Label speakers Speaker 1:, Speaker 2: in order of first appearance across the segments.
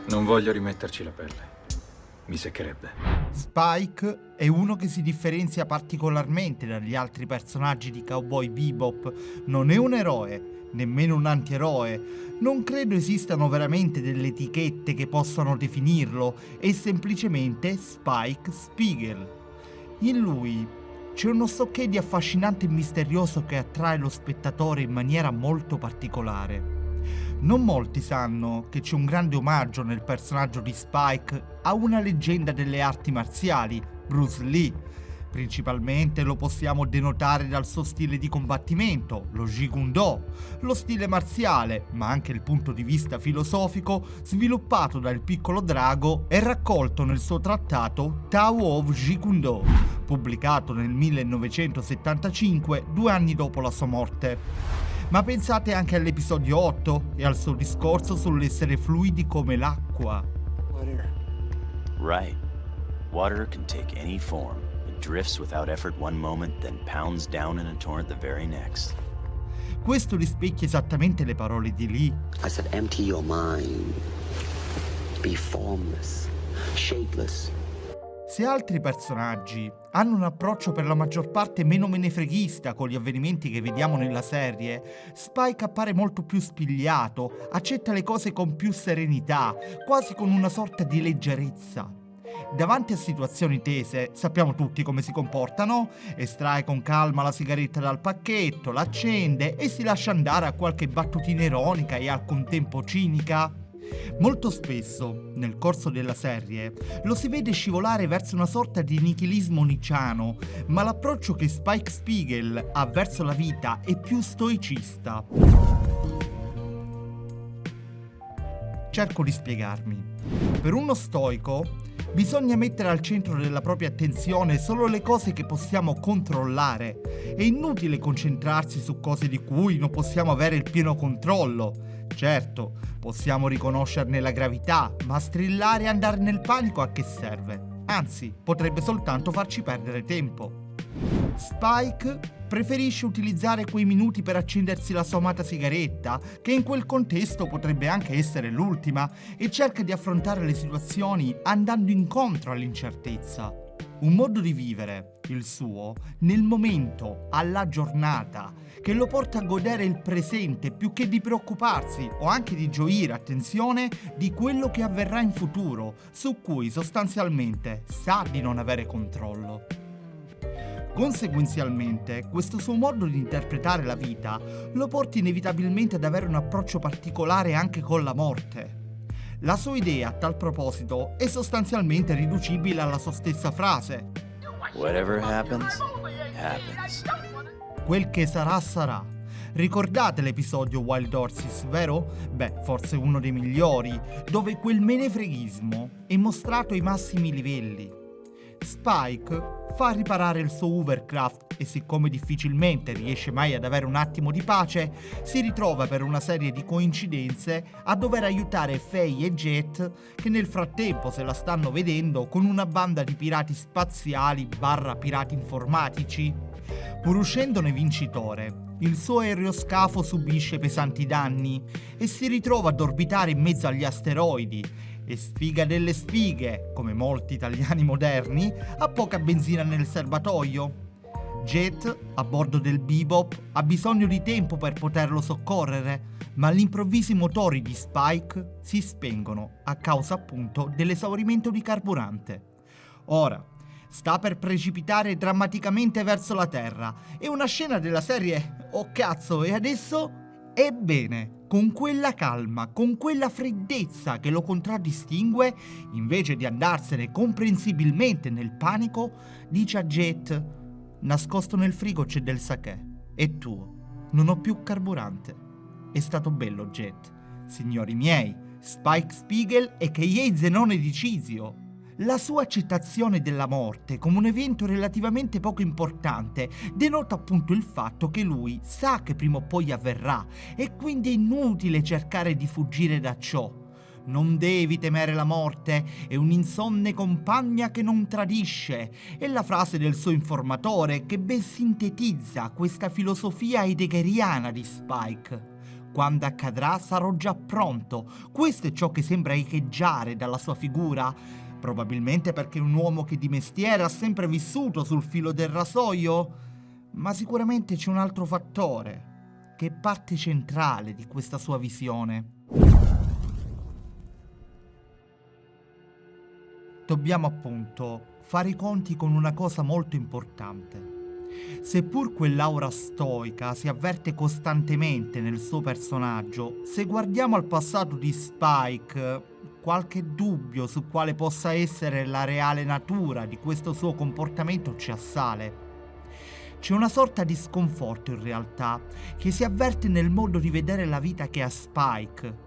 Speaker 1: Non voglio rimetterci la pelle. Mi seccherebbe.
Speaker 2: Spike è uno che si differenzia particolarmente dagli altri personaggi di Cowboy Bebop. Non è un eroe, nemmeno un antieroe. Non credo esistano veramente delle etichette che possano definirlo. È semplicemente Spike Spiegel. In lui c'è uno stocchetto di affascinante e misterioso che attrae lo spettatore in maniera molto particolare. Non molti sanno che c'è un grande omaggio nel personaggio di Spike a una leggenda delle arti marziali, Bruce Lee. Principalmente lo possiamo denotare dal suo stile di combattimento, lo Jigun-Do, lo stile marziale, ma anche il punto di vista filosofico sviluppato dal piccolo drago e raccolto nel suo trattato Tao of Jigun-Do, pubblicato nel 1975, 2 anni dopo la sua morte. Ma pensate anche all'episodio 8 e al suo discorso sull'essere fluidi come l'acqua.
Speaker 3: Right. Water can take any form. It drifts without effort one moment, then pounds down in a torrent the very next.
Speaker 2: Questo rispecchia esattamente le parole di Lee.
Speaker 4: I said empty your mind. Be formless, shapeless.
Speaker 2: Se altri personaggi hanno un approccio per la maggior parte meno menefreghista con gli avvenimenti che vediamo nella serie, Spike appare molto più spigliato, accetta le cose con più serenità, quasi con una sorta di leggerezza. Davanti a situazioni tese, sappiamo tutti come si comportano, estrae con calma la sigaretta dal pacchetto, l'accende e si lascia andare a qualche battutina ironica e al contempo cinica. Molto spesso, nel corso della serie, lo si vede scivolare verso una sorta di nichilismo nicciano, ma l'approccio che Spike Spiegel ha verso la vita è più stoicista. Cerco di spiegarmi. Per uno stoico, bisogna mettere al centro della propria attenzione solo le cose che possiamo controllare. È inutile concentrarsi su cose di cui non possiamo avere il pieno controllo. Certo, possiamo riconoscerne la gravità, ma strillare e andare nel panico a che serve? Anzi, potrebbe soltanto farci perdere tempo. Spike preferisce utilizzare quei minuti per accendersi la sua amata sigaretta, che in quel contesto potrebbe anche essere l'ultima, e cerca di affrontare le situazioni andando incontro all'incertezza. Un modo di vivere, il suo, nel momento, alla giornata, che lo porta a godere il presente più che di preoccuparsi o anche di gioire, attenzione, di quello che avverrà in futuro, su cui sostanzialmente sa di non avere controllo. Conseguenzialmente, questo suo modo di interpretare la vita lo porta inevitabilmente ad avere un approccio particolare anche con la morte. La sua idea a tal proposito è sostanzialmente riducibile alla sua stessa frase:
Speaker 3: Whatever happens, happens.
Speaker 2: quel che sarà sarà. Ricordate l'episodio Wild Horses, vero? Beh, forse uno dei migliori, dove quel menefreghismo è mostrato ai massimi livelli. Spike fa riparare il suo hovercraft e siccome difficilmente riesce mai ad avere un attimo di pace, si ritrova per una serie di coincidenze a dover aiutare Faye e Jet, che nel frattempo se la stanno vedendo con una banda di pirati spaziali / pirati informatici. Pur uscendone vincitore, il suo aeroscafo subisce pesanti danni e si ritrova ad orbitare in mezzo agli asteroidi e sfiga delle sfighe, come molti italiani moderni, ha poca benzina nel serbatoio. Jet, a bordo del Bebop, ha bisogno di tempo per poterlo soccorrere, ma all'improvviso i motori di Spike si spengono a causa appunto dell'esaurimento di carburante. Ora, sta per precipitare drammaticamente verso la Terra e una scena della serie "Oh cazzo, e adesso?" Ebbene, con quella calma, con quella freddezza che lo contraddistingue, invece di andarsene comprensibilmente nel panico, dice a Jet: "Nascosto nel frigo c'è del sakè, è tuo, non ho più carburante." È stato bello, Jet. Signori miei, Spike Spiegel e a.k.a. Zenone di Cisio. La sua accettazione della morte come un evento relativamente poco importante denota appunto il fatto che lui sa che prima o poi avverrà e quindi è inutile cercare di fuggire da ciò. Non devi temere la morte, è un'insonne compagna che non tradisce. È la frase del suo informatore che ben sintetizza questa filosofia heideggeriana di Spike. Quando accadrà sarò già pronto. Questo è ciò che sembra echeggiare dalla sua figura. Probabilmente perché è un uomo che di mestiere ha sempre vissuto sul filo del rasoio. Ma sicuramente c'è un altro fattore, che è parte centrale di questa sua visione. Dobbiamo appunto fare i conti con una cosa molto importante. Seppur quell'aura stoica si avverte costantemente nel suo personaggio, se guardiamo al passato di Spike, qualche dubbio su quale possa essere la reale natura di questo suo comportamento ci assale. C'è una sorta di sconforto in realtà, che si avverte nel modo di vedere la vita che ha Spike.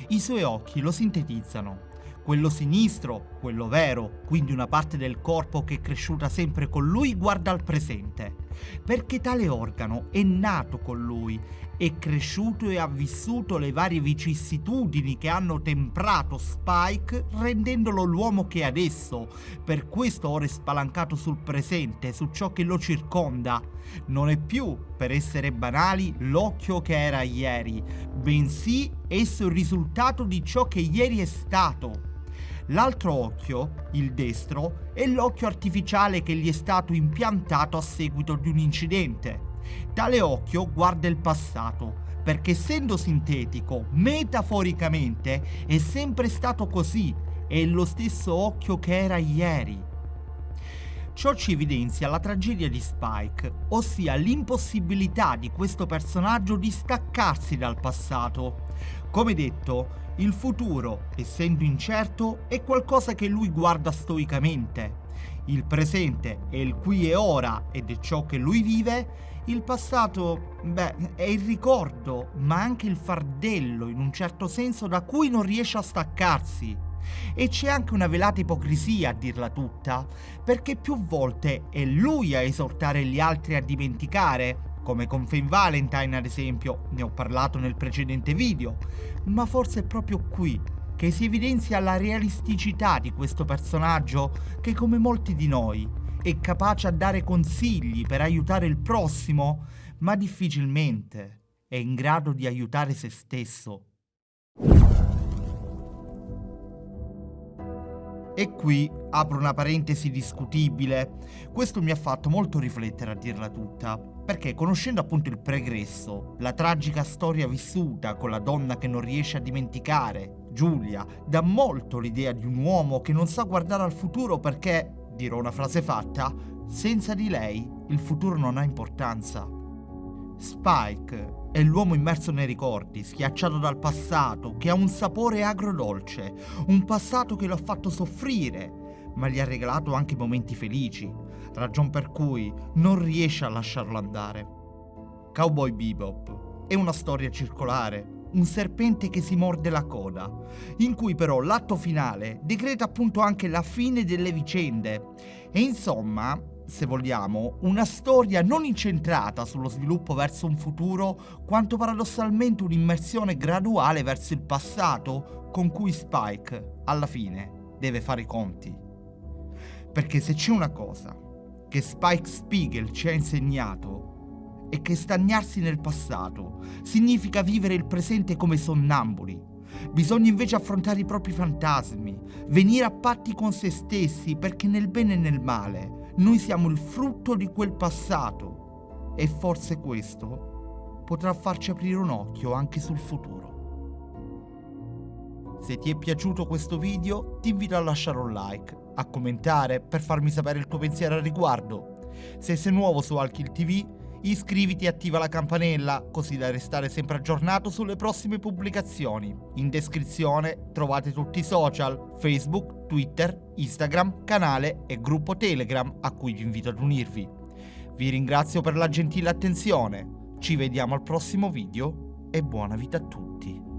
Speaker 2: I suoi occhi lo sintetizzano. Quello sinistro, quello vero, quindi una parte del corpo che è cresciuta sempre con lui, guarda al presente. Perché tale organo è nato con lui, è cresciuto e ha vissuto le varie vicissitudini che hanno temprato Spike, rendendolo l'uomo che è adesso. Per questo ora è spalancato sul presente, su ciò che lo circonda. Non è più, per essere banali, l'occhio che era ieri, bensì esso è il risultato di ciò che ieri è stato. L'altro occhio, il destro, è l'occhio artificiale che gli è stato impiantato a seguito di un incidente. Tale occhio guarda il passato, perché essendo sintetico, metaforicamente, è sempre stato così, è lo stesso occhio che era ieri. Ciò ci evidenzia la tragedia di Spike, ossia l'impossibilità di questo personaggio di staccarsi dal passato. Come detto, il futuro, essendo incerto, è qualcosa che lui guarda stoicamente. Il presente è il qui e ora ed è ciò che lui vive. Il passato, è il ricordo, ma anche il fardello in un certo senso da cui non riesce a staccarsi. E c'è anche una velata ipocrisia a dirla tutta, perché più volte è lui a esortare gli altri a dimenticare, come con Fame Valentine ad esempio, ne ho parlato nel precedente video, ma forse è proprio qui che si evidenzia la realisticità di questo personaggio che, come molti di noi, è capace a dare consigli per aiutare il prossimo, ma difficilmente è in grado di aiutare se stesso. E qui apro una parentesi discutibile. Questo mi ha fatto molto riflettere a dirla tutta, perché conoscendo appunto il pregresso, la tragica storia vissuta con la donna che non riesce a dimenticare, Giulia, dà molto l'idea di un uomo che non sa guardare al futuro perché, dirò una frase fatta, senza di lei il futuro non ha importanza. Spike è l'uomo immerso nei ricordi, schiacciato dal passato, che ha un sapore agrodolce, un passato che lo ha fatto soffrire, ma gli ha regalato anche momenti felici, ragion per cui non riesce a lasciarlo andare. Cowboy Bebop è una storia circolare, un serpente che si morde la coda, in cui però l'atto finale decreta appunto anche la fine delle vicende. E insomma, se vogliamo, una storia non incentrata sullo sviluppo verso un futuro, quanto paradossalmente un'immersione graduale verso il passato con cui Spike, alla fine, deve fare i conti. Perché se c'è una cosa che Spike Spiegel ci ha insegnato è che stagnarsi nel passato significa vivere il presente come sonnambuli. Bisogna invece affrontare i propri fantasmi, venire a patti con se stessi, perché nel bene e nel male noi siamo il frutto di quel passato e forse questo potrà farci aprire un occhio anche sul futuro. Se ti è piaciuto questo video, ti invito a lasciare un like, a commentare per farmi sapere il tuo pensiero al riguardo. Se sei nuovo su Alkill TV, iscriviti e attiva la campanella, così da restare sempre aggiornato sulle prossime pubblicazioni. In descrizione trovate tutti i social, Facebook, Twitter, Instagram, canale e gruppo Telegram a cui vi invito ad unirvi. Vi ringrazio per la gentile attenzione, ci vediamo al prossimo video e buona vita a tutti.